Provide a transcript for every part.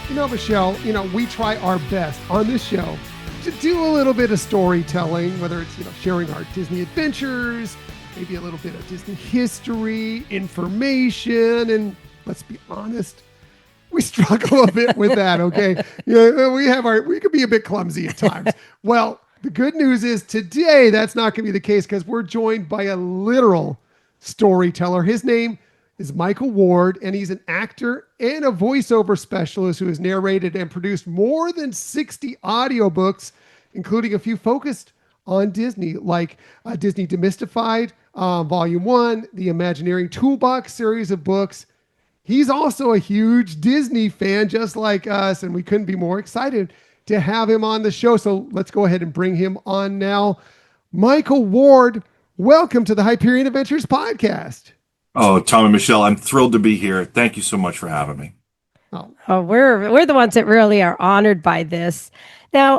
Michelle, we try our best on this show to do a little bit of storytelling, whether it's, sharing our Disney adventures, maybe a little bit of Disney history, information, and let's be honest, we struggle a bit with that, okay? We could be a bit clumsy at times. Well, the good news is today that's not going to be the case because we're joined by a literal storyteller. His name is Michael Ward, and he's an actor and a voiceover specialist who has narrated and produced more than 60 audiobooks, including a few focused on Disney, like Disney Demystified, Volume 1, the Imagineering Toolbox series of books. He's also a huge Disney fan, just like us, and we couldn't be more excited to have him on the show. So let's go ahead and bring him on now. Michael Ward, welcome to the Hyperion Adventures podcast. Oh, Tom and Michelle, I'm thrilled to be here. Thank you so much for having me. Oh, we're the ones that really are honored by this. Now,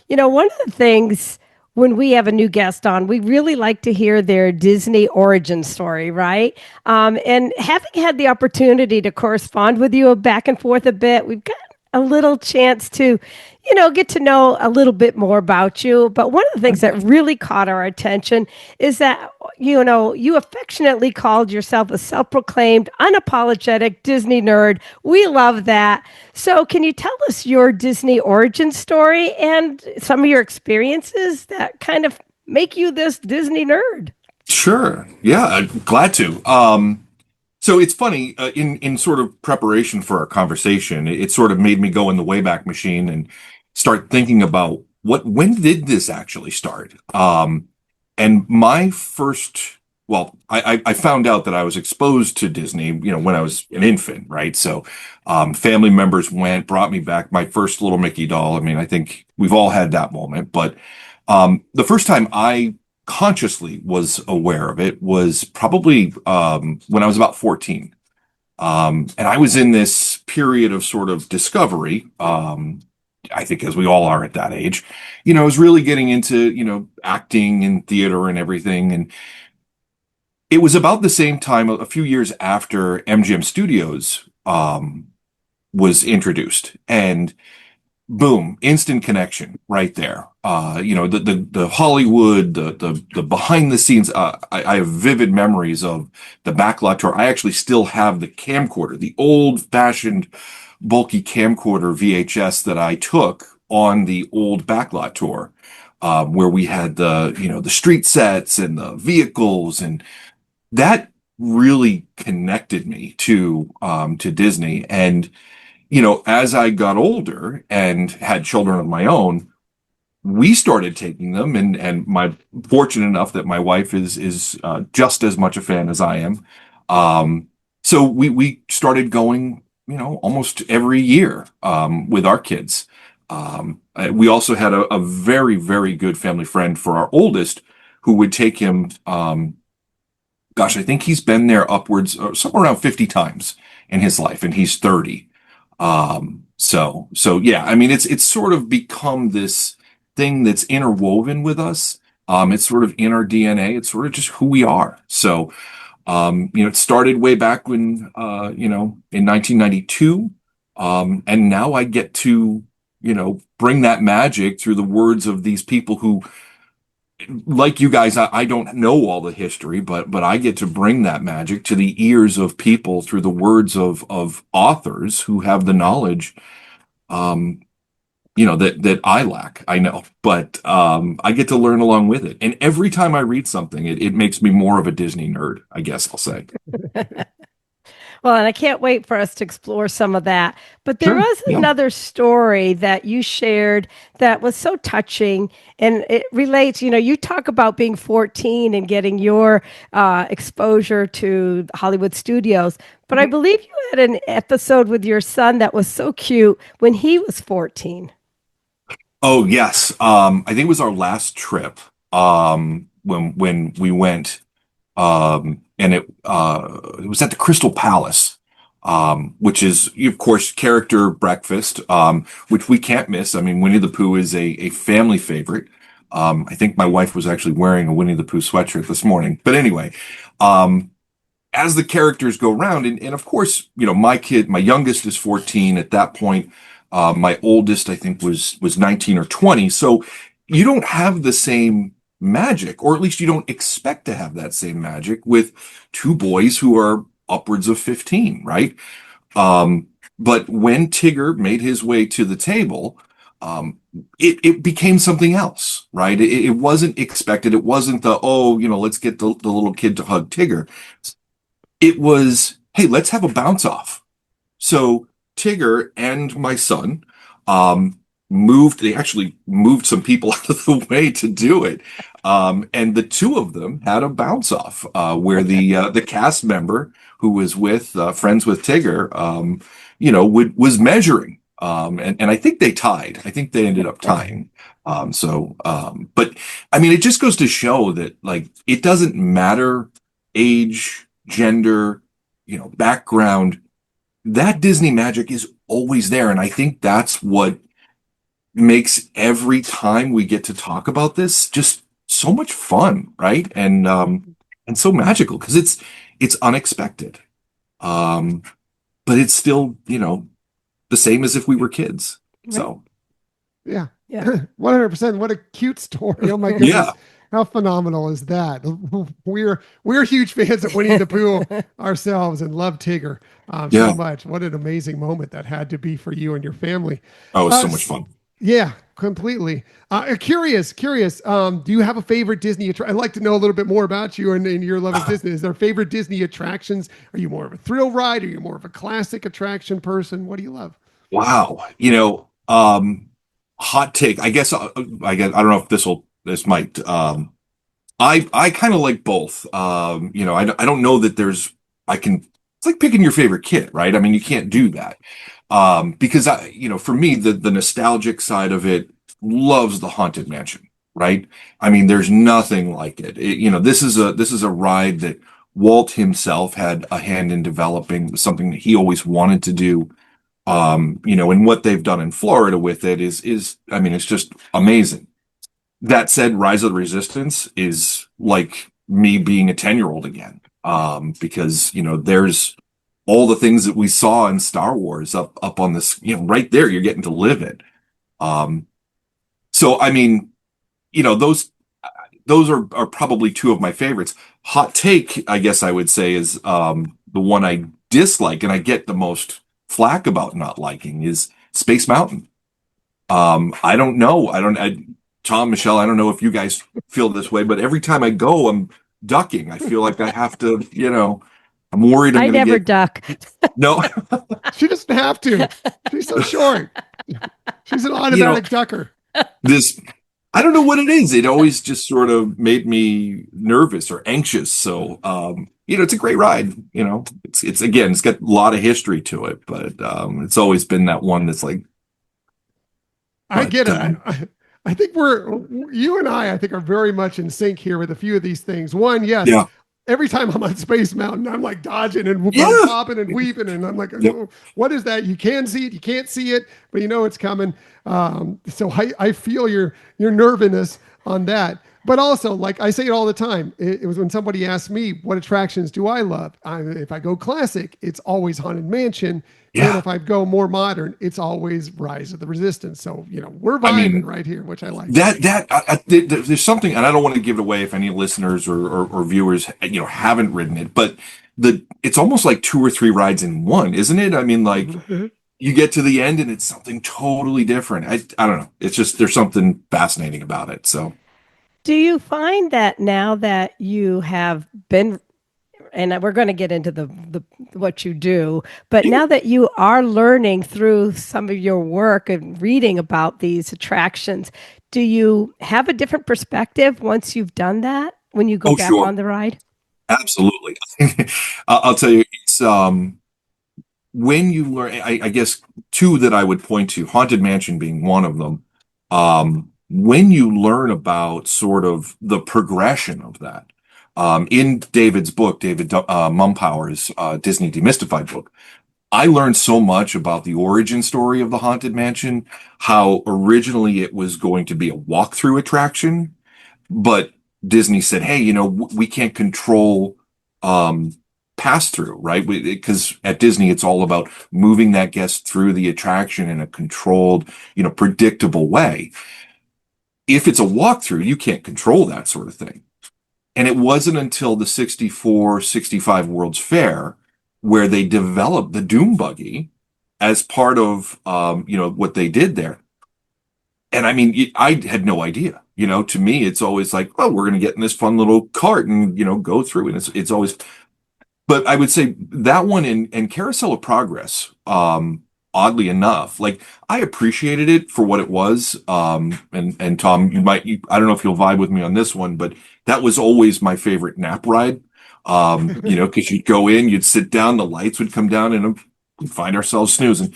one of the things when we have a new guest on, we really like to hear their Disney origin story, right? And having had the opportunity to correspond with you back and forth a bit, we've got a little chance to, get to know a little bit more about you. But one of the things that really caught our attention is that, you affectionately called yourself a self-proclaimed, unapologetic Disney nerd. We love that. So can you tell us your Disney origin story and some of your experiences that kind of make you this Disney nerd? Sure. Yeah, I'm glad to. So it's funny, in sort of preparation for our conversation, it sort of made me go in the Wayback Machine and start thinking about when did this actually start? And my first, I found out that I was exposed to Disney, when I was an infant, right? So, family members brought me back my first little Mickey doll. I mean, I think we've all had that moment, but, the first time I consciously was aware of it was probably, when I was about 14. And I was in this period of sort of discovery, I think as we all are at that age, I was really getting into, acting and theater and everything. And it was about the same time, a few years after MGM Studios, was introduced, and boom, instant connection right there. The Hollywood, the behind the scenes, I have vivid memories of the backlot tour. I actually still have the camcorder, the old fashioned bulky camcorder VHS that I took on the old backlot tour, where we had the street sets and the vehicles, and that really connected me to Disney. And, as I got older and had children of my own, we started taking them, and my fortunate enough that my wife is just as much a fan as I am. So we started going, almost every year, with our kids. We also had a very, very good family friend for our oldest who would take him, I think he's been there upwards, somewhere around 50 times in his life, and he's 30. So yeah, I mean, it's sort of become this thing that's interwoven with us. It's sort of in our DNA. It's sort of just who we are. So, it started way back when, in 1992. And now I get to, bring that magic through the words of these people who, like you guys, I don't know all the history, but I get to bring that magic to the ears of people through the words of authors who have the knowledge, that I lack, I know, but I get to learn along with it. And every time I read something, it makes me more of a Disney nerd, I guess I'll say. Well, and I can't wait for us to explore some of that. But there was another story that you shared that was so touching, and it relates, you talk about being 14 and getting your exposure to Hollywood studios. But I believe you had an episode with your son that was so cute when he was 14. Oh, yes. I think it was our last trip, when we went, and it was at the Crystal Palace, which is, of course, character breakfast, which we can't miss. I mean, Winnie the Pooh is a family favorite. I think my wife was actually wearing a Winnie the Pooh sweatshirt this morning. But anyway, as the characters go around, and of course, my youngest is 14 at that point. My oldest, I think, was 19 or 20. So you don't have the same magic, or at least you don't expect to have that same magic with two boys who are upwards of 15, right? But when Tigger made his way to the table, it became something else, right? It wasn't expected. It wasn't let's get the little kid to hug Tigger. It was, hey, let's have a bounce off. So Tigger and my son they actually moved some people out of the way to do it. And the two of them had a bounce off where the cast member who was friends with Tigger, was measuring. And I think they tied. I think they ended up tying. But I mean, it just goes to show that like, it doesn't matter age, gender, background, that Disney magic is always there. And I think that's what makes every time we get to talk about this just so much fun, right? And so magical because it's unexpected. But it's still, the same as if we were kids. Right. So Yeah. Yeah. 100%. What a cute story. Oh my goodness. Yeah. How phenomenal is that? We're huge fans of Winnie the Pooh ourselves and love Tigger Yeah. so much. What an amazing moment that had to be for you and your family. Oh, it was so much fun. Yeah, completely. Curious. Do you have a favorite Disney attraction? I'd like to know a little bit more about you and your love of Disney. Is there favorite Disney attractions? Are you more of a thrill ride? Are you more of a classic attraction person? What do you love? Wow. Hot take. I guess I don't know if this might I kind of like both. I don't know that it's like picking your favorite kid, right? I mean, you can't do that. Because for me, the nostalgic side of it loves the Haunted Mansion, right? I mean, there's nothing like it. This is a ride that Walt himself had a hand in developing, something that he always wanted to do. And what they've done in Florida with it I mean, it's just amazing. That said, Rise of the Resistance is like me being a 10-year-old again. Because, there's all the things that we saw in Star Wars up on this, right there, you're getting to live it. So, I mean, those are probably two of my favorites. Hot take, I guess I would say, is the one I dislike and I get the most flack about not liking is Space Mountain. I don't know. Tom, Michelle, I don't know if you guys feel this way, but every time I go, I'm ducking. I feel like I have to, I'm worried. I never duck. No, She doesn't have to. She's so short. She's an automatic ducker. I don't know what it is. It always just sort of made me nervous or anxious. So, it's a great ride. It's got a lot of history to it, but it's always been that one that's like. I get it. I think you and I think are very much in sync here with a few of these things. One, yes. Yeah. Every time I'm on Space Mountain, I'm like dodging and popping and weeping. And I'm like, Yep. What is that? You can see it. You can't see it, but it's coming. So I feel your nervousness on that. But also, like I say it all the time, it was when somebody asked me, what attractions do I love? If I go classic, it's always Haunted Mansion. Yeah. And if I go more modern, it's always Rise of the Resistance. So, we're vibing right here, which I like. There's something, and I don't want to give it away if any listeners or viewers, haven't ridden it, but it's almost like 2 or 3 rides in one, isn't it? I mean, like you get to the end and it's something totally different. I don't know. It's just, there's something fascinating about it. So. Do you find that now that you have been, and we're going to get into the what you do, but now that you are learning through some of your work and reading about these attractions, do you have a different perspective once you've done that when you go back Sure. on the ride? Absolutely. I'll tell you, it's when you learn, I guess 2 that I would point to, Haunted Mansion being one of them. When you learn about sort of the progression of that, in David's book, David Mumpower's Disney Demystified book, I learned so much about the origin story of the Haunted Mansion, how originally it was going to be a walkthrough attraction, but Disney said, hey, we can't control pass through, right? Because at Disney, it's all about moving that guest through the attraction in a controlled, predictable way. If it's a walkthrough, you can't control that sort of thing. And it wasn't until the 64, 65 World's Fair where they developed the Doom Buggy as part of, what they did there. And I mean, I had no idea. To me, it's always like, oh, we're going to get in this fun little cart and, go through. And it's always, but I would say that one and Carousel of Progress, oddly enough, like I appreciated it for what it was. And Tom, I don't know if you'll vibe with me on this one, but that was always my favorite nap ride. Because you'd go in, you'd sit down, the lights would come down, and we'd find ourselves snoozing.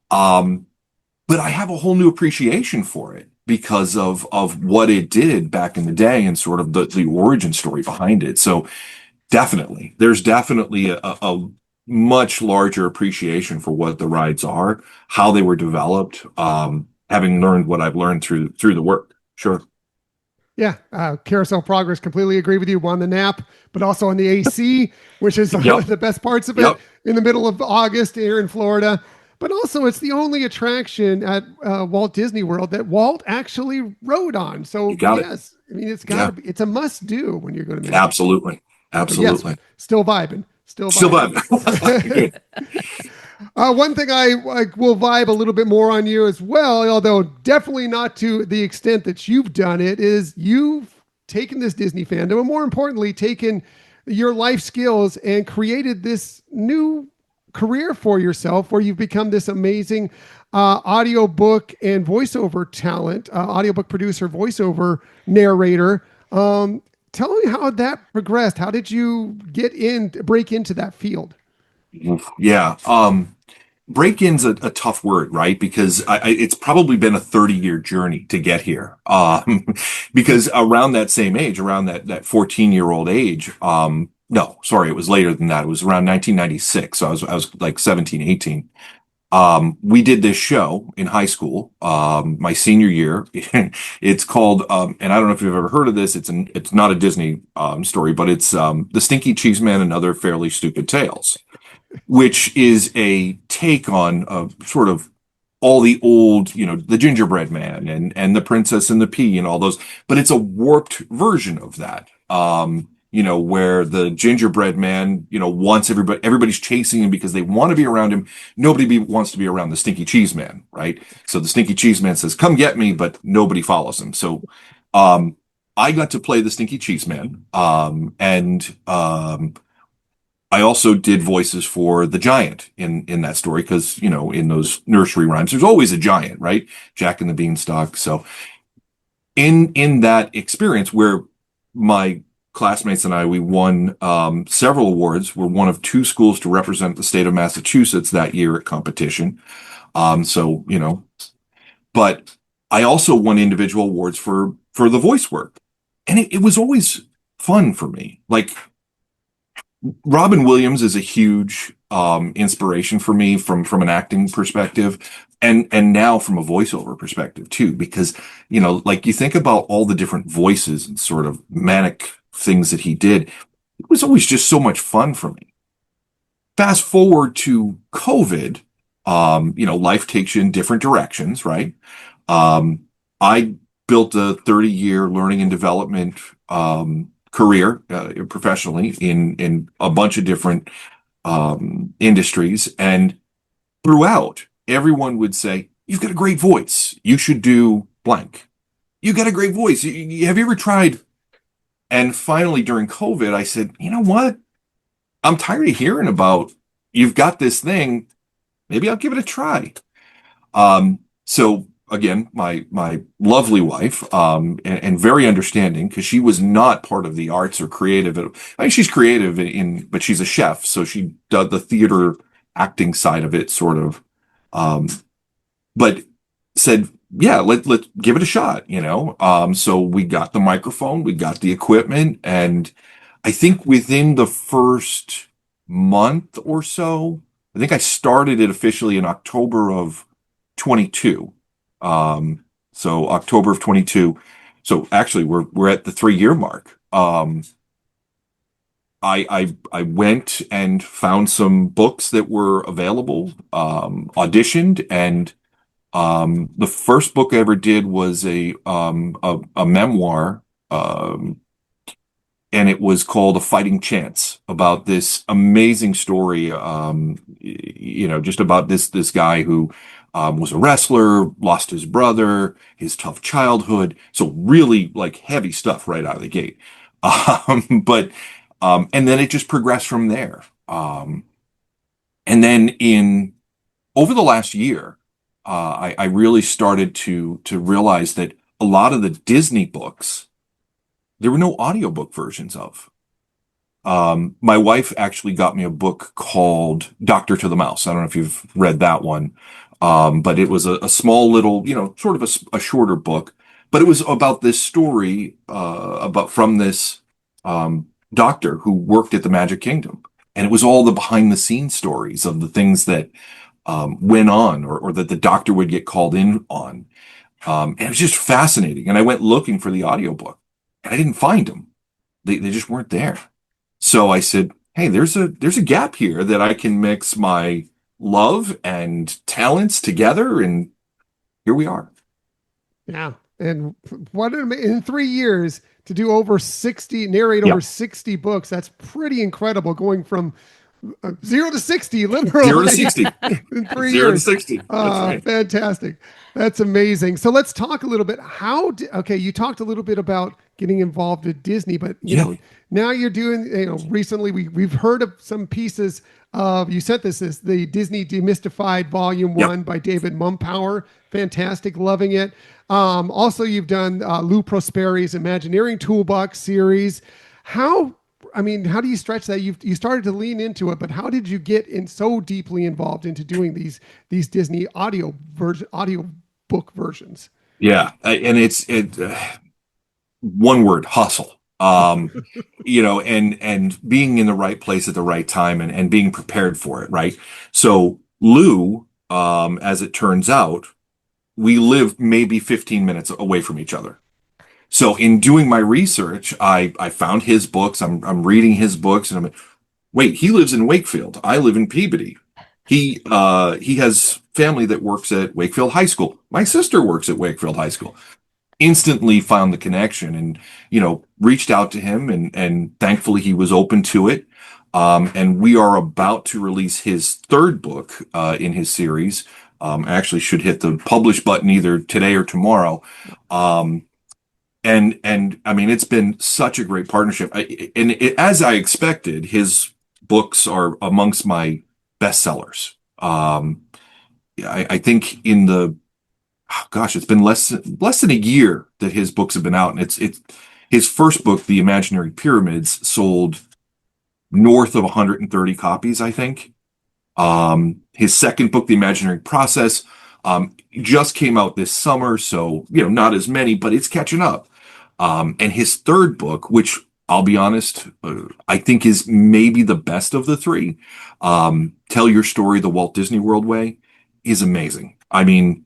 But I have a whole new appreciation for it because of what it did back in the day and sort of the origin story behind it. So there's definitely a much larger appreciation for what the rides are, how they were developed, having learned what I've learned through the work. Sure. Yeah, Carousel Progress, completely agree with you on the nap, but also on the AC, which is one Yep. of the best parts of it Yep. in the middle of August here in Florida. But also, it's the only attraction at Walt Disney World that Walt actually rode on. So, You got it. yes, I mean, it's got to be, it's a must do when you're going to make Absolutely. it. Absolutely. Yes, still vibing. Still Still vibing. One thing I will vibe a little bit more on you as well, although definitely not to the extent that you've done it, is you've taken this Disney fandom and more importantly, taken your life skills and created this new career for yourself where you've become this amazing audiobook and voiceover talent, audiobook producer, voiceover narrator. Tell me how that progressed. How did you break into that field? Yeah. Break-in's a tough word, right? Because it's probably been a 30-year journey to get here. Because around that same age, around that 14-year-old age, no, sorry, it was later than that. It was around 1996. So I was like 17, 18. We did this show in high school, my senior year. It's called, and I don't know if you've ever heard of this. It's not a Disney, story, but it's, The Stinky Cheeseman and Other Fairly Stupid Tales, which is a take on sort of all the old, the Gingerbread Man and the Princess and the Pea and all those, but it's a warped version of that. Where the gingerbread man, wants everybody's chasing him because they want to be around him. Nobody wants to be around the stinky cheese man, right? So the stinky cheese man says, come get me, but nobody follows him. So, I got to play the stinky cheese man. I also did voices for the giant in that story because, in those nursery rhymes, there's always a giant, right? Jack and the Beanstalk. So in that experience where my classmates and we won several awards, we're one of two schools to represent the state of Massachusetts that year at competition. But I also won individual awards for the voice work. And it was always fun for me. Like, Robin Williams is a huge inspiration for me from an acting perspective and now from a voiceover perspective too, because, like you think about all the different voices and sort of manic things that he did, it was always just so much fun for me. Fast forward to COVID, life takes you in different directions, right? I built a 30-year learning and development career professionally in a bunch of different industries. And throughout, everyone would say, you've got a great voice. You should do blank. You got a great voice. Have you ever tried? And finally, during COVID, I said, you know what? I'm tired of hearing about you've got this thing. Maybe I'll give it a try. So again, my lovely wife, and very understanding because she was not part of the arts or creative. I mean, she's creative but she's a chef, so she does the theater acting side of it, sort of. But said, yeah, let's give it a shot, So we got the microphone, we got the equipment, and I think within the first month or so, I think I started it officially in October of 22. So October of 22. So actually we're at the 3-year mark. I went and found some books that were available, auditioned, and the first book I ever did was a memoir, um, and it was called A Fighting Chance, about this amazing story, just about this guy who was a wrestler, lost his brother, his tough childhood. So really like heavy stuff right out of the gate. But and then it just progressed from there. And then in over the last year, I really started to realize that a lot of the Disney books, there were no audiobook versions of. My wife actually got me a book called Doctor to the Mouse. I don't know if you've read that one. But it was a small little, sort of a shorter book, but it was about this story, about from this, doctor who worked at the Magic Kingdom. And it was all the behind the scenes stories of the things that, went on, or that the doctor would get called in on. And it was just fascinating. And I went looking for the audiobook and I didn't find them. They just weren't there. So I said, hey, there's a gap here that I can mix my love and talents together, and here we are. Yeah. And in 3 years to do narrate Yeah. over 60 books, that's pretty incredible, going from 0 to 60, literally. 0 to 60. In 3 0 to years. 60. That's right. Fantastic. That's amazing. So let's talk a little bit. You talked a little bit about getting involved with Disney, but you know, now you're doing, recently we've heard of some pieces of, you sent this is the Disney Demystified Volume 1 by David Mumpower. Fantastic. Loving it. Also, you've done Lou Prosperi's Imagineering Toolbox series. How do you stretch that? You started to lean into it, but how did you get so deeply involved into doing these Disney audio book versions? Yeah, and it's one word: hustle. And being in the right place at the right time, and being prepared for it, right? So Lou, as it turns out, we live maybe 15 minutes away from each other. So in doing my research, I found his books. I'm reading his books, and I'm like, wait, he lives in Wakefield. I live in Peabody. He has family that works at Wakefield High School. My sister works at Wakefield High School. Instantly found the connection, and reached out to him, and thankfully he was open to it. And we are about to release his third book in his series. I actually should hit the publish button either today or tomorrow. And I mean, it's been such a great partnership. As I expected, his books are amongst my bestsellers. I think it's been less than a year that his books have been out, and it's his first book, The Imaginary Pyramids, sold north of 130 copies, I think. His second book, The Imaginary Process, just came out this summer, so not as many, but it's catching up. And his third book, which I'll be honest, I think is maybe the best of the three, Tell Your Story the Walt Disney World Way, is amazing. I mean,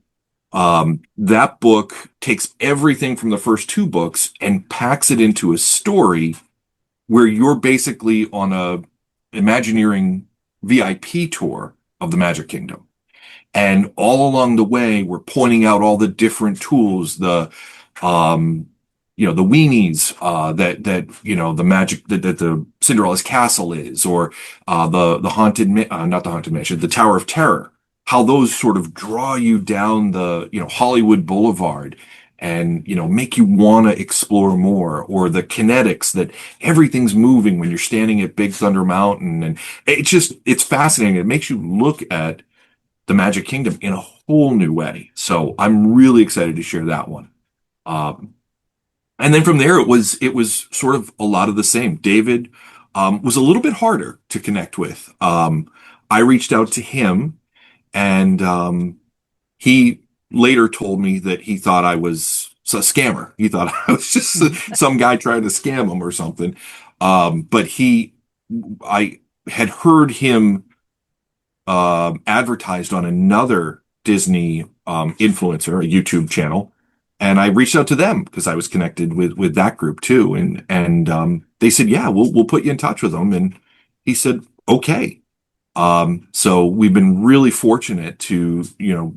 that book takes everything from the first two books and packs it into a story where you're basically on a Imagineering VIP tour of the Magic Kingdom. And all along the way, we're pointing out all the different tools, the weenies, that the magic that the Cinderella's castle is, or the haunted, not the Haunted Mansion, the Tower of Terror. How those sort of draw you down the Hollywood Boulevard, and make you want to explore more, or the kinetics that everything's moving when you're standing at Big Thunder Mountain, and it's fascinating. It makes you look at the Magic Kingdom in a whole new way. So I'm really excited to share that one. And then from there, it was sort of a lot of the same. David was a little bit harder to connect with. I reached out to him, and he later told me that he thought I was a scammer. He thought I was just some guy trying to scam him or something. But I had heard him advertised on another Disney influencer, a YouTube channel, And I reached out to them because I was connected with that group too. And they said, yeah, we'll put you in touch with them. And he said, okay. So we've been really fortunate to,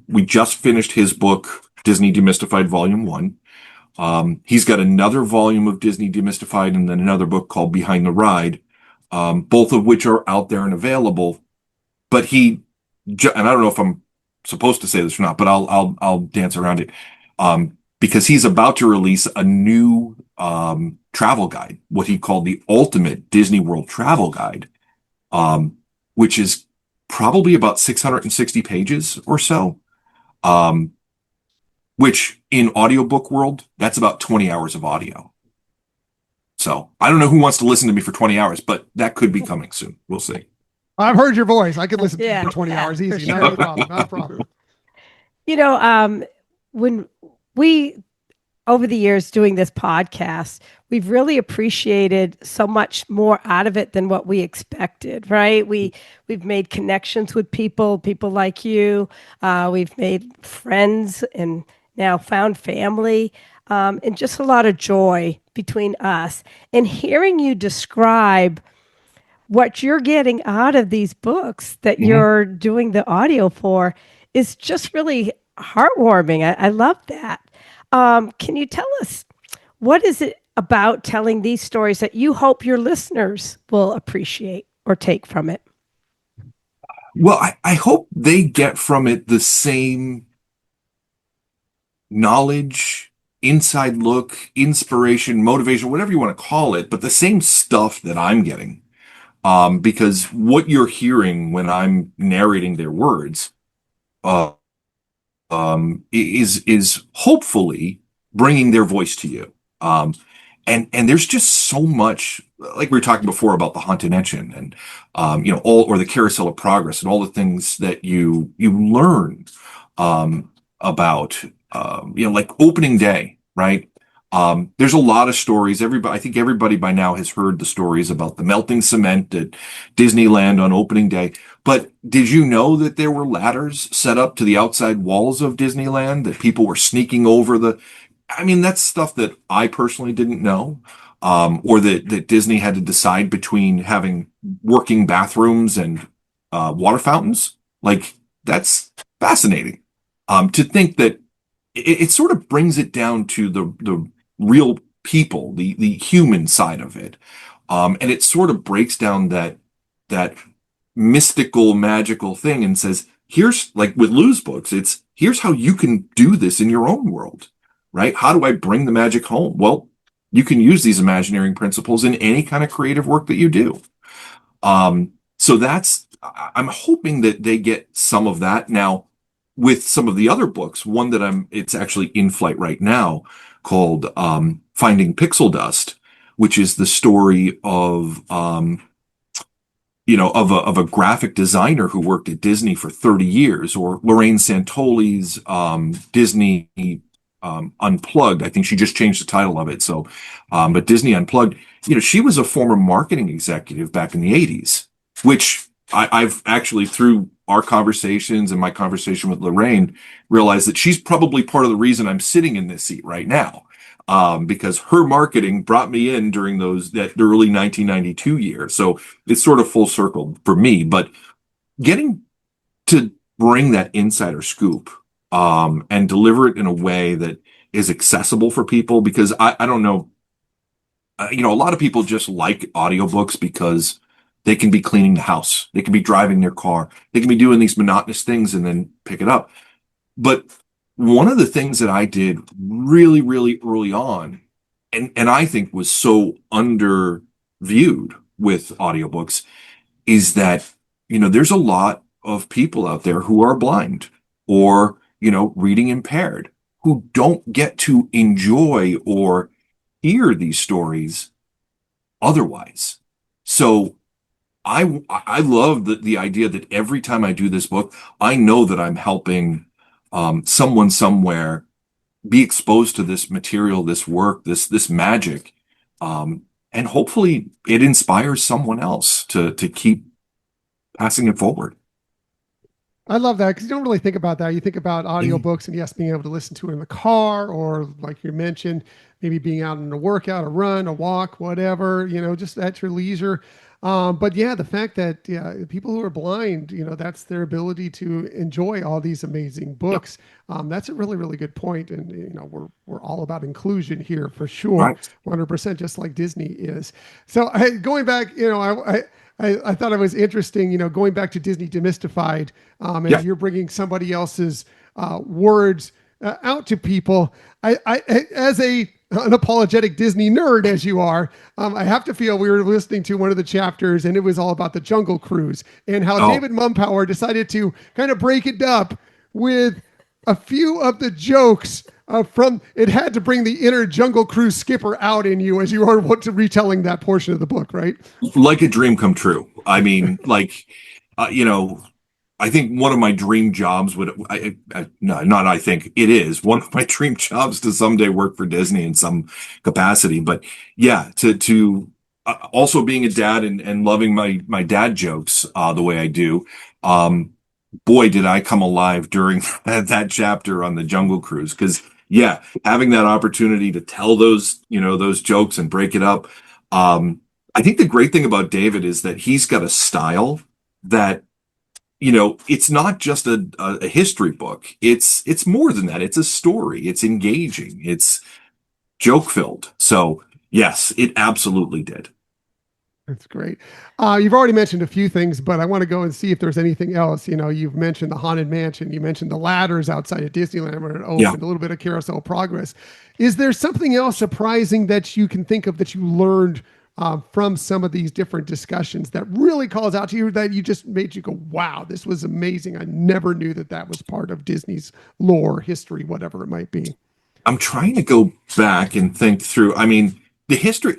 we just finished his book, Disney Demystified Volume 1. He's got another volume of Disney Demystified and then another book called Behind the Ride, both of which are out there and available. But and I don't know if I'm supposed to say this or not, but I'll dance around it. Because he's about to release a new travel guide, what he called the Ultimate Disney World Travel Guide, which is probably about 660 pages or so. Which in audiobook world, that's about 20 hours of audio. So I don't know who wants to listen to me for 20 hours, but that could be coming soon. We'll see. I've heard your voice. I could listen to Yeah, you for 20 hours easy. sure. Not a problem. Not a problem. When we, over the years doing this podcast, we've really appreciated so much more out of it than what we expected, right? We've made connections with people like you. We've made friends and now found family, and just a lot of joy between us. And hearing you describe what you're getting out of these books that you're doing the audio for is just really heartwarming. I love that. Can you tell us, what is it about telling these stories that you hope your listeners will appreciate or take from it? Well, I hope they get from it the same knowledge, inside look, inspiration, motivation, whatever you want to call it, but the same stuff that I'm getting. Because what you're hearing when I'm narrating their words, is hopefully bringing their voice to you. And there's just so much, like we were talking before about the Haunted Mansion and, or the Carousel of Progress and all the things that you learn, about, like opening day, right? There's a lot of stories. I think everybody by now has heard the stories about the melting cement at Disneyland on opening day. But did you know that there were ladders set up to the outside walls of Disneyland, that people were sneaking over that's stuff that I personally didn't know. Or that Disney had to decide between having working bathrooms and water fountains. Like, that's fascinating. To think that it sort of brings it down to the real people, the human side of it. And it sort of breaks down that mystical, magical thing and says, here's, like with Lou's books, here's how you can do this in your own world, right? How do I bring the magic home? Well, you can use these imagineering principles in any kind of creative work that you do. So I'm hoping that they get some of that. Now, with some of the other books, one that it's actually in flight right now, called Finding Pixel Dust, which is the story of of a graphic designer who worked at Disney for 30 years, or Lorraine Santoli's Disney Unplugged. I think she just changed the title of it. So, but Disney Unplugged, she was a former marketing executive back in the 80s, which I've actually, through our conversations and my conversation with Lorraine, realized that she's probably part of the reason I'm sitting in this seat right now. Because her marketing brought me in during that early 1992 year. So it's sort of full circle for me, but getting to bring that insider scoop, and deliver it in a way that is accessible for people, because I don't know, a lot of people just like audiobooks because they can be cleaning the house, they can be driving their car, they can be doing these monotonous things and then pick it up. But one of the things that I did really, really early on, and I think was so underviewed with audiobooks, is that, there's a lot of people out there who are blind or, reading impaired, who don't get to enjoy or hear these stories otherwise. So I love the idea that every time I do this book, I know that I'm helping someone somewhere be exposed to this material, this work, this magic, and hopefully it inspires someone else to keep passing it forward. I love that because you don't really think about that. You think about Mm. audiobooks and yes, being able to listen to it in the car or like you mentioned, maybe being out in a workout, a run, a walk, whatever, just at your leisure. But yeah, the fact that yeah, people who are blind, that's their ability to enjoy all these amazing Yep. books. That's a really, really good point. And we're all about inclusion here for sure, Right. 100%, just like Disney is. So going back, I thought it was interesting, going back to Disney Demystified, Yeah. and you're bringing somebody else's words out to people. As an apologetic Disney nerd as you are, I have to feel we were listening to one of the chapters, and it was all about the Jungle Cruise and how Oh, David Mumpower decided to kind of break it up with a few of the jokes from it had to bring the inner Jungle Cruise skipper out in you as you are retelling that portion of the book, right? like a dream come true. I mean, like, you know, I think one of my dream jobs would, no, not I think it is one of my dream jobs to someday work for Disney in some capacity. But yeah, to also being a dad and loving my dad jokes, the way I do, um, boy, did I come alive during that chapter on the Jungle Cruise. Cause yeah, having that opportunity to tell those jokes and break it up. I think the great thing about David is that he's got a style that it's not just a history book. It's more than that. It's a story. It's engaging. It's joke filled. So yes, it absolutely did. That's great. You've already mentioned a few things, but I want to go and see if there's anything else. You've mentioned the Haunted Mansion. You mentioned the ladders outside of Disneyland when it Yeah. opened, a little bit of Carousel Progress. Is there something else surprising that you can think of that you learned from some of these different discussions that really calls out to you that you just made you go, wow, this was amazing. I never knew that that was part of Disney's lore, history, whatever it might be. I'm trying to go back and think through. I mean, the history,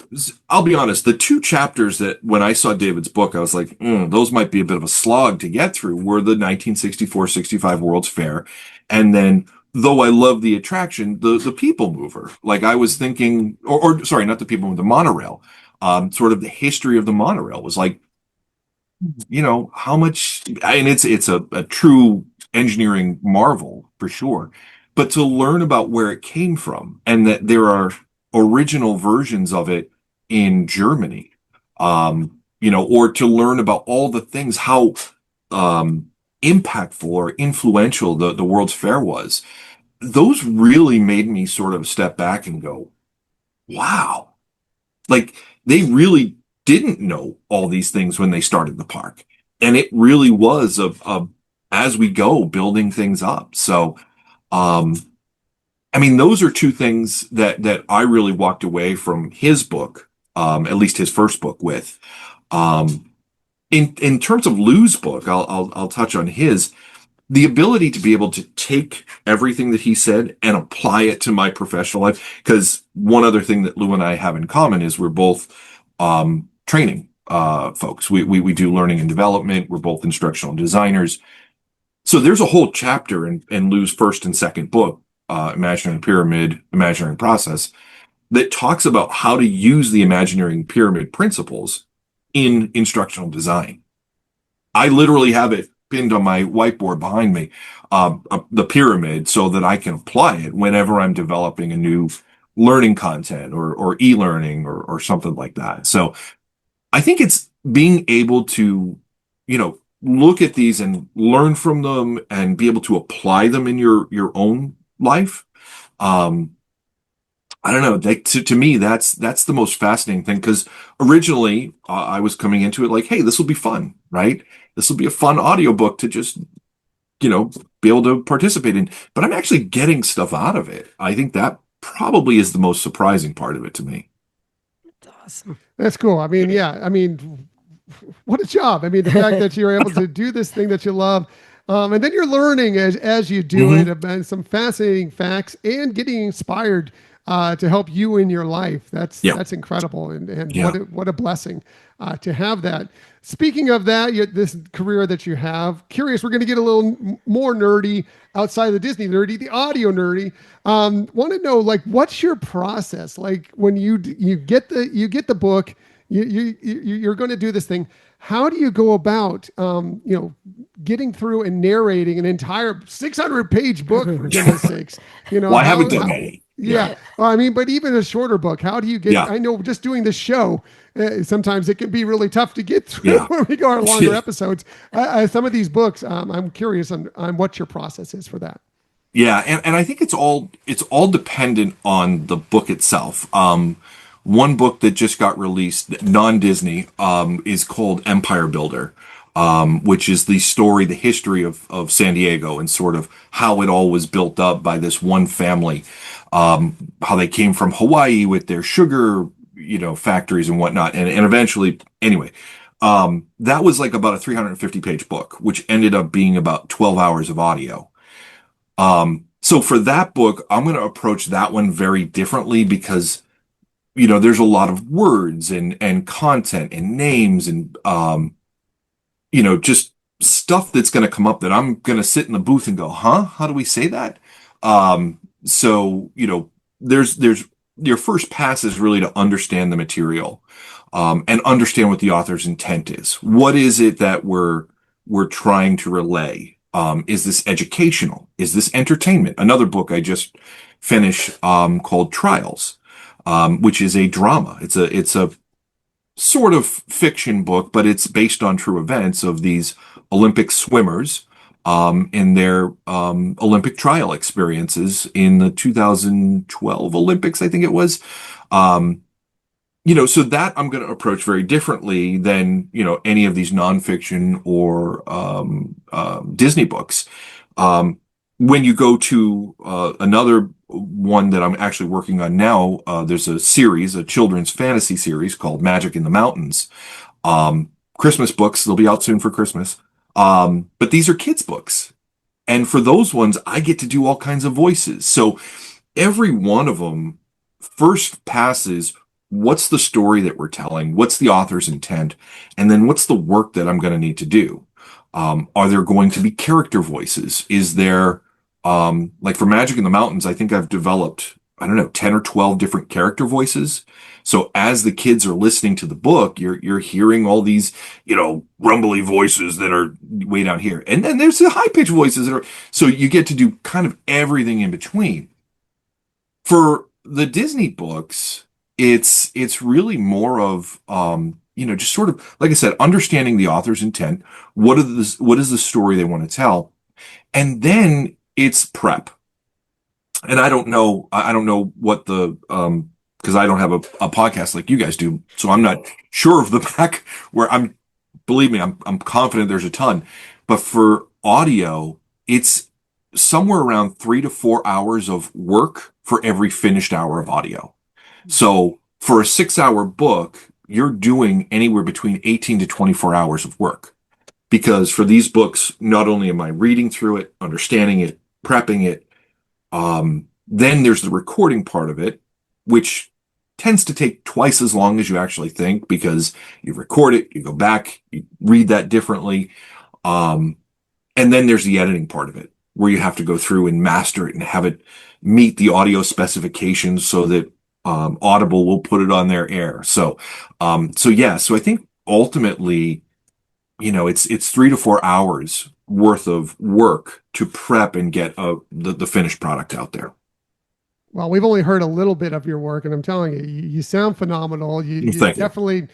I'll be honest, the two chapters that when I saw David's book, I was like, those might be a bit of a slog to get through were the 1964-65 World's Fair. And then, though I love the attraction, the People Mover. Like I was thinking, or sorry, not the People Mover, the monorail. Sort of the history of the monorail was like, how much, and it's a true engineering marvel for sure. But to learn about where it came from and that there are original versions of it in Germany, or to learn about all the things, how impactful or influential the World's Fair was, those really made me sort of step back and go, wow, like they really didn't know all these things when they started the park. And it really was of as we go building things up. So, um, I mean, those are two things that I really walked away from his book, at least his first book with. Um, in terms of Lou's book, I'll touch on his the ability to be able to take everything that he said and apply it to my professional life. Because one other thing that Lou and I have in common is we're both training folks. We do learning and development. We're both instructional designers. So there's a whole chapter in Lou's first and second book, Imaginary Pyramid, Imaginary Process, that talks about how to use the Imaginary Pyramid principles in instructional design. I literally have it pinned on my whiteboard behind me, the pyramid, so that I can apply it whenever I'm developing a new learning content or e-learning or something like that. So I think it's being able to, look at these and learn from them and be able to apply them in your own life. Um, I don't know. To me, that's the most fascinating thing because originally I was coming into it like, hey, this will be fun, right? This will be a fun audiobook to just, be able to participate in. But I'm actually getting stuff out of it. I think that probably is the most surprising part of it to me. That's awesome. That's cool. I mean, yeah. I mean, what a job. I mean, the fact that you're able to do this thing that you love. And then you're learning as you do it Mm-hmm. about some fascinating facts and getting inspired to help you in your life. Yeah. That's incredible. And Yeah. what a blessing to have that. Speaking of that, this career that you have, curious, we're going to get a little more nerdy outside of the Disney nerdy, the audio nerdy. Want to know, like, what's your process? Like when you get the book, you're going to do this thing. how do you go about, getting through and narrating an entire 600-page book, for goodness sakes? Well, I haven't done that. Yeah. Well, I mean, but even a shorter book, how do you get, Yeah. I know just doing the show, sometimes it can be really tough to get through Yeah. when we go our longer episodes. Some of these books, I'm curious on what your process is for that. Yeah, and I think it's all dependent on the book itself. One book that just got released, non-Disney, is called Empire Builder, which is the history of San Diego and sort of how it all was built up by this one family, how they came from Hawaii with their sugar, factories and whatnot, and eventually, anyway, that was like about a 350-page book, which ended up being about 12 hours of audio. So for that book, I'm going to approach that one very differently because, there's a lot of words and content and names and, just stuff that's going to come up that I'm going to sit in the booth and go, huh? How do we say that? So, there's your first pass is really to understand the material, and understand what the author's intent is. What is it that we're trying to relay? Is this educational? Is this entertainment? Another book I just finished, called Trials, which is a drama. It's a sort of fiction book, but it's based on true events of these Olympic swimmers, in their Olympic trial experiences in the 2012 Olympics, I think it was. So that I'm going to approach very differently than, any of these nonfiction or Disney books. When you go to another one that I'm actually working on now, there's a children's fantasy series called Magic in the Mountains. Christmas books, they'll be out soon for Christmas. But these are kids' books. And for those ones, I get to do all kinds of voices. So every one of them first passes, what's the story that we're telling? What's the author's intent? And then what's the work that I'm going to need to do? Are there going to be character voices? Is there, like for Magic in the Mountains, I think I've developed, 10 or 12 different character voices. So as the kids are listening to the book, you're hearing all these, rumbly voices that are way down here. And then there's the high pitched voices so you get to do kind of everything in between. For the Disney books, it's really more of, just sort of, like I said, understanding the author's intent. What is the story they want to tell? And then it's prep. And I don't know what because I don't have a podcast like you guys do. So I'm not sure of the back where believe me, I'm confident there's a ton, but for audio, it's somewhere around 3 to 4 hours of work for every finished hour of audio. So for a 6-hour book, you're doing anywhere between 18 to 24 hours of work. Because for these books, not only am I reading through it, understanding it, prepping it, then there's the recording part of it, which tends to take twice as long as you actually think because you record it, you go back, you read that differently. And then there's the editing part of it where you have to go through and master it and have it meet the audio specifications so that Audible will put it on their air. So I think ultimately, it's 3 to 4 hours worth of work to prep and get the finished product out there. Well, we've only heard a little bit of your work, and I'm telling you, you sound phenomenal. You definitely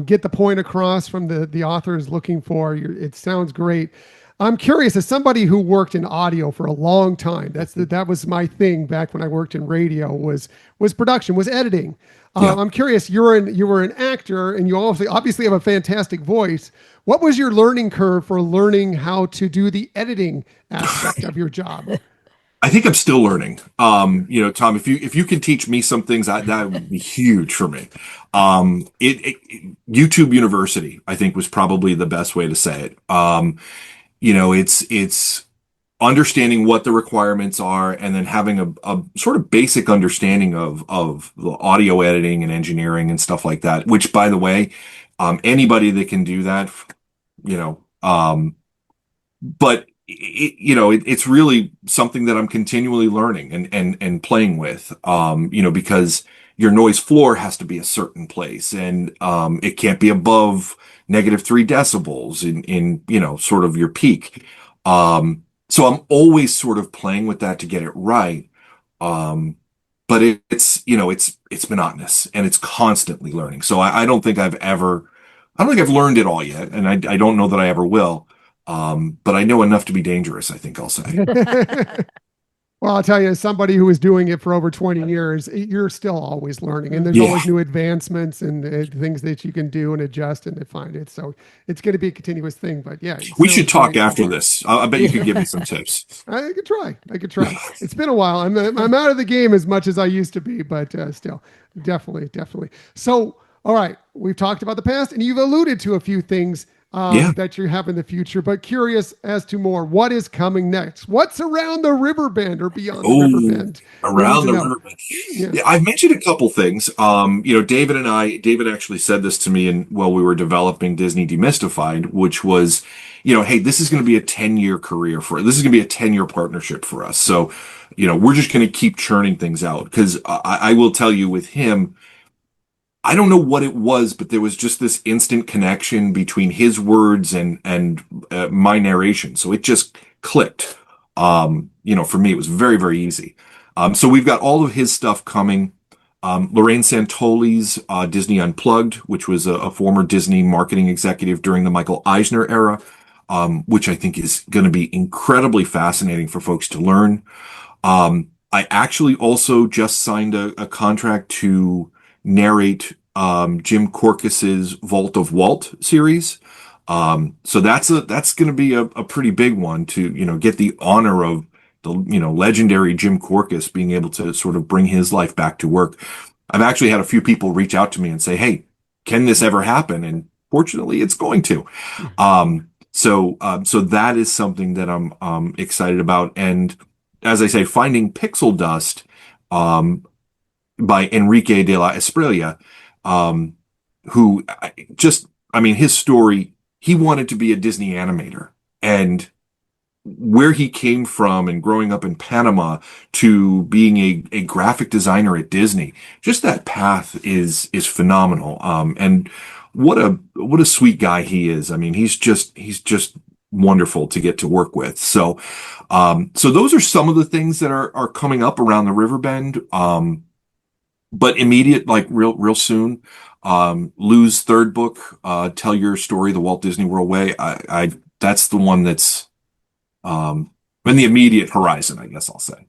get the point across from the author is looking for. It sounds great. I'm curious, as somebody who worked in audio for a long time, that was my thing back when I worked in radio was production, was editing. Yeah. I'm curious, you were an actor, and you obviously have a fantastic voice. What was your learning curve for learning how to do the editing aspect of your job? I think I'm still learning. Tom, if you can teach me some things, that would be huge for me. YouTube University, I think, was probably the best way to say it. It's understanding what the requirements are and then having a sort of basic understanding of the audio editing and engineering and stuff like that, which, by the way, anybody that can do that, but it's really something that I'm continually learning and playing with, because your noise floor has to be a certain place, and it can't be above -3 decibels in sort of your peak. So I'm always sort of playing with that to get it right. But it's monotonous and it's constantly learning. So I don't think I don't think I've learned it all yet, and I don't know that I ever will. But I know enough to be dangerous, I think I'll say. Well, I'll tell you, as somebody who was doing it for over 20 years, you're still always learning, and there's Yeah. always new advancements and things that you can do and adjust and define it. So it's going to be a continuous thing. But yeah, it We sounds should talk great. after this. I bet you could give me some tips. I could try. I could try. It's been a while. I'm out of the game as much as I used to be, but still, definitely. So, all right, we've talked about the past, and you've alluded to a few things Yeah. that you have in the future. But curious as to more. What is coming next? What's around the river bend or beyond the river Oh, bend? We need around to the know. river. Yeah. Yeah, I've mentioned a couple things. David actually said this to me while we were developing Disney Demystified, which was, hey, this is going to be a 10-year career this is going to be a 10-year partnership for us. So, we're just going to keep churning things out because I will tell you with him, I don't know what it was, but there was just this instant connection between his words and my narration. So it just clicked. For me, it was very, very easy. So we've got all of his stuff coming. Lorraine Santoli's Disney Unplugged, which was a former Disney marketing executive during the Michael Eisner era, which I think is going to be incredibly fascinating for folks to learn. I actually also just signed a contract to narrate Jim Korkis's Vault of Walt series. So that's going to be a pretty big one to get the honor of the legendary Jim Korkis being able to sort of bring his life back to work. I've actually had a few people reach out to me and say, "Hey, can this ever happen?" And fortunately, it's going to. So that is something that I'm excited about. And as I say, finding Pixel Dust by Enrique de la Espriella, who his story, he wanted to be a Disney animator, and where he came from and growing up in Panama to being a graphic designer at Disney, just that path is phenomenal. And what a sweet guy he is. I mean, he's just wonderful to get to work with. So those are some of the things that are coming up around the Riverbend. But immediate, like real soon. Lou's third book, Tell Your Story, The Walt Disney World Way. That's the one that's in the immediate horizon, I guess I'll say.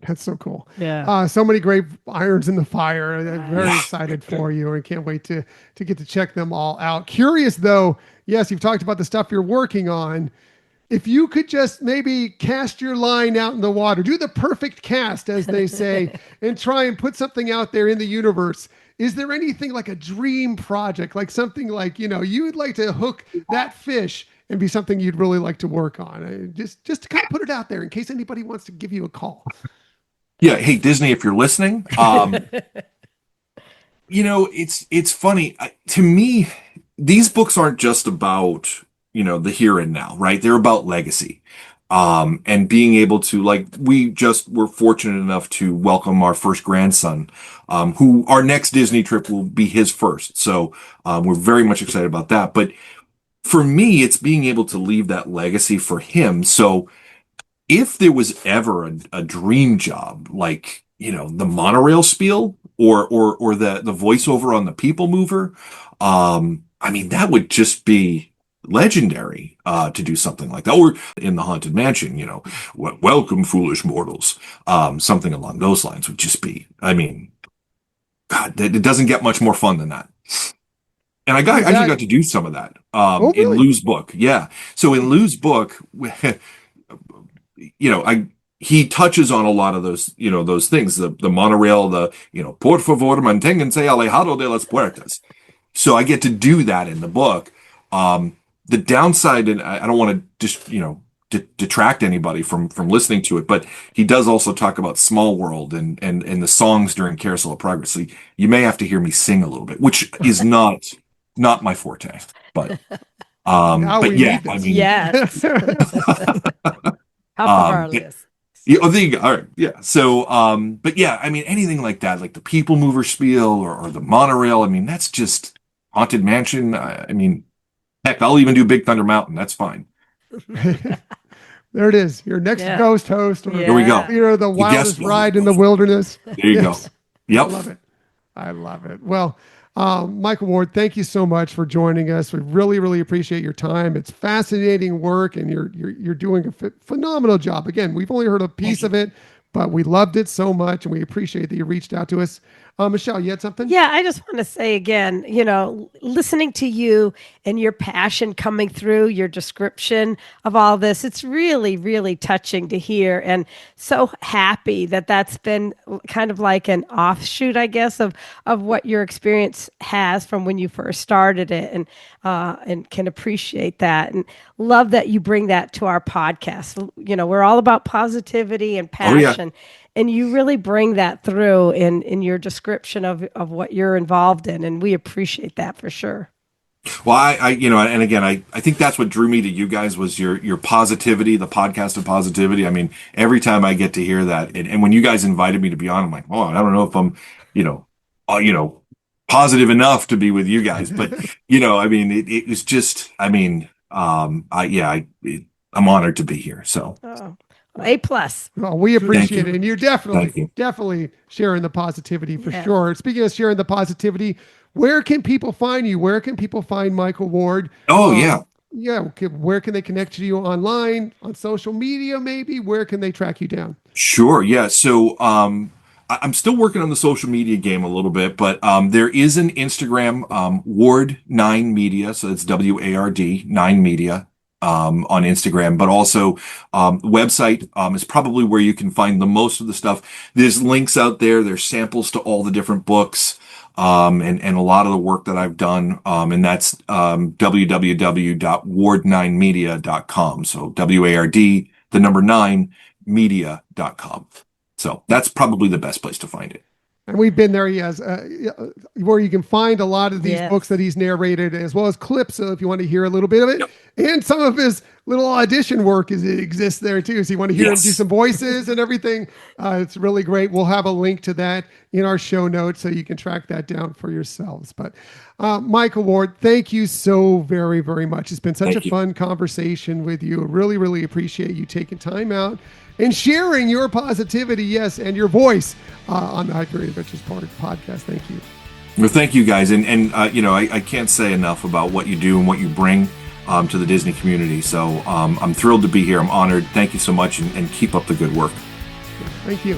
That's so cool. Yeah. So many great irons in the fire. I'm very excited for you and can't wait to get to check them all out. Curious though, yes, you've talked about the stuff you're working on. If you could just maybe cast your line out in the water, do the perfect cast, as they say, and try and put something out there in the universe. Is there anything like a dream project, like something like, you would like to hook that fish and be something you'd really like to work on? Just to kind of put it out there in case anybody wants to give you a call. Yeah. Hey, Disney, if you're listening, it's funny. To me, these books aren't just about the here and now, right? They're about legacy. And being able to, like, we just were fortunate enough to welcome our first grandson, who our next Disney trip will be his first. So, we're very much excited about that. But for me, it's being able to leave that legacy for him. So if there was ever a dream job, like, the monorail spiel or the voiceover on the People Mover, that would just be legendary to do something like that, or in the Haunted Mansion, welcome foolish mortals, something along those lines would just be, God, it doesn't get much more fun than that. And I actually got to do some of that really? in Lou's book. Yeah. So in Lou's book, he touches on a lot of those, those things, the monorail, por favor, manténganse alejado de las puertas. So I get to do that in the book. The downside, and I don't want to just, detract anybody from listening to it, but he does also talk about Small World and the songs during Carousel of Progress. So you may have to hear me sing a little bit, which is not my forte, but Now we yeah, need this. Yes. How far list? Yeah, oh, there you go. All right. Yeah. So, but yeah, I mean, anything like that, like the People Mover spiel or the monorail, I mean, that's just Haunted Mansion. I mean, heck, I'll even do Big Thunder Mountain. That's fine. There it is. Your next Yeah. ghost host, or Here we go. the You guessed wildest it. ride in the wilderness. There you go. I love it. I love it. Well, Michael Ward, thank you so much for joining us. We really, really appreciate your time. It's fascinating work, and you're doing a phenomenal job. Again, we've only heard a piece of it, but we loved it so much, and we appreciate that you reached out to us. Michelle, you had something? Yeah, I just want to say again, listening to you and your passion coming through your description of all this, it's really, really touching to hear, and so happy that that's been kind of like an offshoot, I guess, of what your experience has from when you first started it, and can appreciate that, and love that you bring that to our podcast. We're all about positivity and passion. Oh, yeah. And you really bring that through in your description of what you're involved in. And we appreciate that for sure. Well, and again, I think that's what drew me to you guys was your positivity, the podcast of positivity. I mean, every time I get to hear that, and when you guys invited me to be on, I'm like, oh, I don't know if I'm, positive enough to be with you guys, but I mean, it was just, I mean, I'm honored to be here. So. Oh. A+. Oh, we appreciate it. And you're Thank definitely sharing the positivity for Yeah. sure. Speaking of sharing the positivity, where can people find you? Where can people find Michael Ward? Oh, yeah. Yeah. Where can they connect to you online, on social media, maybe? Where can they track you down? Sure. Yeah. So, I'm still working on the social media game a little bit, but there is an Instagram, Ward9 Media. So it's WARD 9 Media. On Instagram, but also website is probably where you can find the most of the stuff. There's links out there. There's samples to all the different books and a lot of the work that I've done. And that's www.ward9media.com. So WARD, the number 9, media.com. So that's probably the best place to find it. And we've been there. He has where you can find a lot of these Yes. books that he's narrated, as well as clips. So if you want to hear a little bit of it, Yep. and some of his little audition work it exists there too. So you want to hear him do some voices and everything. It's really great. We'll have a link to that in our show notes so you can track that down for yourselves. But Michael Ward, thank you so very, very much. It's been such a fun conversation with you. Really, really appreciate you taking time out and sharing your positivity, yes, and your voice on the Hyperion Adventures podcast. Thank you. Well, thank you guys. And I can't say enough about what you do and what you bring to the Disney community. So I'm thrilled to be here. I'm honored. Thank you so much, and keep up the good work. Thank you.